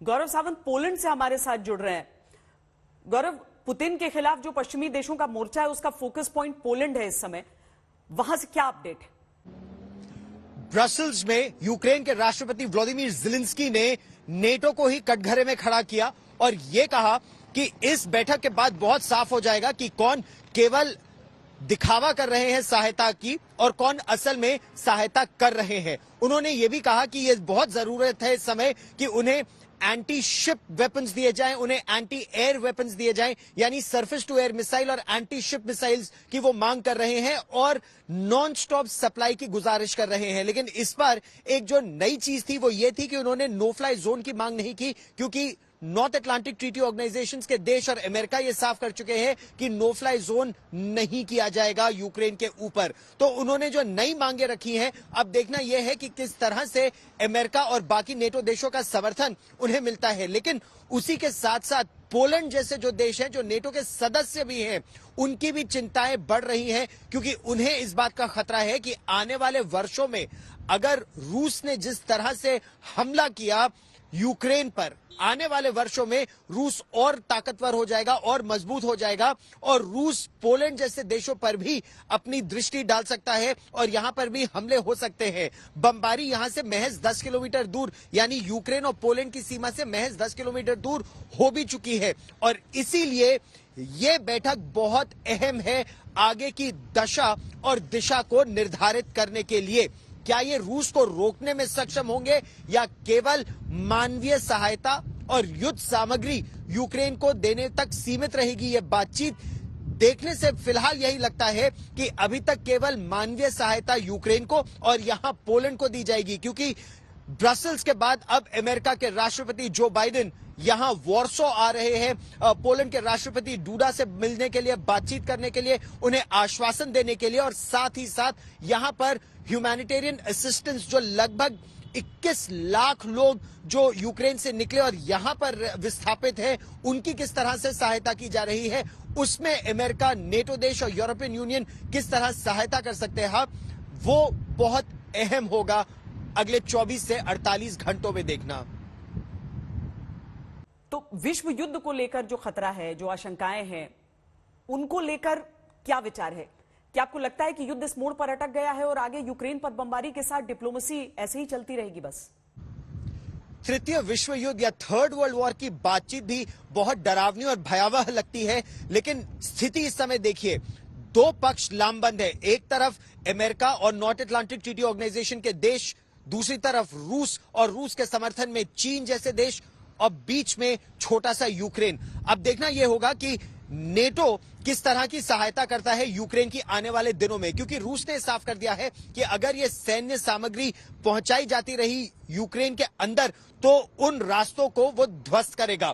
गौरव Sawant Poland से हमारे साथ जुड़ रहे हैं। गौरव, पुतिन के खिलाफ जो पश्चिमी देशों का मोर्चा है उसका फोकस पॉइंट पोलैंड है इस समय, वहां से क्या अपडेट है? ब्रसल्स में यूक्रेन के राष्ट्रपति व्लादिमीर ज़ेलेंस्की ने नेटो को ही कटघरे में खड़ा किया और यह कहा कि इस बैठक के बाद बहुत साफ हो जाएगा कि कौन केवल दिखावा कर रहे हैं सहायता की और कौन असल में सहायता कर रहे हैं। उन्होंने ये भी कहा कि यह बहुत जरूरत है इस समय कि उन्हें एंटी शिप वेपन्स दिए जाएं, उन्हें एंटी एयर वेपन्स दिए जाएं, यानी सरफेस टू एयर मिसाइल और एंटी शिप मिसाइल्स की वो मांग कर रहे हैं और नॉन स्टॉप सप्लाई की गुजारिश कर रहे हैं। लेकिन इस बार एक जो नई चीज थी वो ये थी कि उन्होंने नो फ्लाई जोन की मांग नहीं की, क्योंकि नॉर्थ अटलांटिक ट्रीटी ऑर्गेनाइजेशंस के देश और अमेरिका ये साफ कर चुके हैं कि नो फ्लाई जोन नहीं किया जाएगा यूक्रेन के ऊपर। तो उन्होंने जो नई मांगे रखी हैं, अब देखना यह है कि किस तरह से अमेरिका और बाकी नेटो देशों का समर्थन उन्हें मिलता है। लेकिन उसी के साथ साथ पोलैंड जैसे जो देश हैं, जो नेटो के सदस्य भी हैं, उनकी भी चिंताएं बढ़ रही हैं, क्योंकि उन्हें इस बात का खतरा है कि आने वाले वर्षों में अगर रूस ने जिस तरह से हमला किया यूक्रेन पर, आने वाले वर्षों में रूस और ताकतवर हो जाएगा और मजबूत हो जाएगा और रूस पोलैंड जैसे देशों पर भी अपनी दृष्टि डाल सकता है और यहां पर भी हमले हो सकते हैं। बमबारी यहां से महज 10 किलोमीटर दूर, यानी यूक्रेन और पोलैंड की सीमा से महज 10 किलोमीटर दूर हो भी चुकी है और इसीलिए यह बैठक बहुत अहम है आगे की दशा और दिशा को निर्धारित करने के लिए। क्या ये रूस को रोकने में सक्षम होंगे या केवल मानवीय सहायता और युद्ध सामग्री यूक्रेन को देने तक सीमित रहेगी ये बातचीत? देखने से फिलहाल यही लगता है कि अभी तक केवल मानवीय सहायता यूक्रेन को और यहां पोलैंड को दी जाएगी, क्योंकि ब्रसल्स के बाद अब अमेरिका के राष्ट्रपति जो बाइडेन यहां वॉर्सो आ रहे हैं पोलैंड के राष्ट्रपति डूडा से मिलने के लिए, बातचीत करने के लिए, उन्हें आश्वासन देने के लिए और साथ ही साथ यहां पर ह्यूमैनिटेरियन असिस्टेंस जो लगभग 21 लाख लोग जो यूक्रेन से निकले और यहां पर विस्थापित हैं, उनकी किस तरह से सहायता की जा रही है, उसमें अमेरिका, नेटो देश और यूरोपियन यूनियन किस तरह सहायता कर सकते हैं, वो बहुत अहम होगा अगले 24 से 48 घंटों में देखना। तो विश्व युद्ध को लेकर जो खतरा है, जो आशंकाएं हैं, उनको लेकर क्या विचार है? क्या आपको लगता है कि युद्ध इस मोड़ पर अटक गया है और आगे यूक्रेन पर बमबारी के साथ डिप्लोमेसी ऐसे ही चलती रहेगी बस? तृतीय विश्व युद्ध या थर्ड वर्ल्ड वॉर की बातचीत भी बहुत डरावनी और भयावह लगती है, लेकिन स्थिति इस समय देखिए, दो पक्ष लामबंद है। एक तरफ अमेरिका और नॉर्थ अटलांटिक ट्रीटी ऑर्गेनाइजेशन के देश, दूसरी तरफ रूस और रूस के समर्थन में चीन जैसे देश और बीच में छोटा सा यूक्रेन। अब देखना यह होगा कि नेटो किस तरह की सहायता करता है यूक्रेन की आने वाले दिनों में, क्योंकि रूस ने साफ कर दिया है कि अगर यह सैन्य सामग्री पहुंचाई जाती रही यूक्रेन के अंदर तो उन रास्तों को वो ध्वस्त करेगा।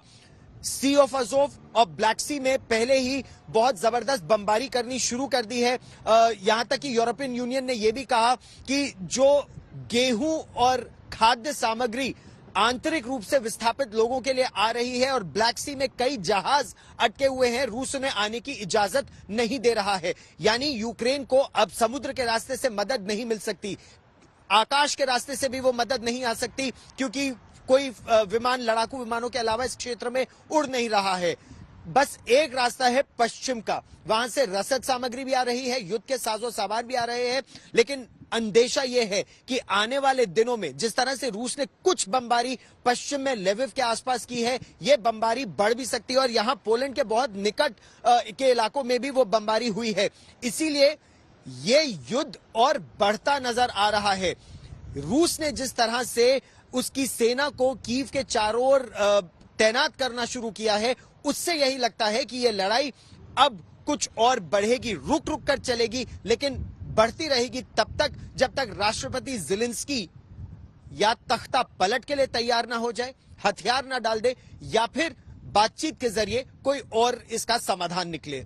सी ऑफ अजोव और ब्लैक सी में पहले ही बहुत जबरदस्त बमबारी करनी शुरू कर दी है। यहां तक कि यूरोपियन यूनियन ने यह भी कहा कि जो गेहूं और खाद्य सामग्री आंतरिक रूप से विस्थापित लोगों के लिए आ रही है और ब्लैक सी में कई जहाज अटके हुए हैं, रूस उन्हें आने की इजाजत नहीं दे रहा है। यानी यूक्रेन को अब समुद्र के रास्ते से मदद नहीं मिल सकती, आकाश के रास्ते से भी वो मदद नहीं आ सकती, क्योंकि कोई विमान लड़ाकू विमानों के अलावा इस क्षेत्र में उड़ नहीं रहा है। बस एक रास्ता है पश्चिम का, वहां से रसद सामग्री भी आ रही है, युद्ध के साजो सामान भी आ रहे हैं। लेकिन अंदेशा यह है कि आने वाले दिनों में जिस तरह से रूस ने कुछ बमबारी पश्चिम में लेविव के आसपास की है, यह बमबारी बढ़ भी सकती है और यहां पोलैंड के बहुत निकट के इलाकों में भी वो बमबारी हुई है। इसीलिए यह युद्ध और बढ़ता नजर आ रहा है। रूस ने जिस तरह से उसकी सेना को कीव के चारों ओर तैनात करना शुरू किया है, उससे यही लगता है कि यह लड़ाई अब कुछ और बढ़ेगी, रुक रुक कर चलेगी, लेकिन बढ़ती रहेगी तब तक जब तक राष्ट्रपति ज़ेलेंस्की या तख्ता पलट के लिए तैयार ना हो जाए, हथियार ना डाल दे, या फिर बातचीत के जरिए कोई और इसका समाधान निकले।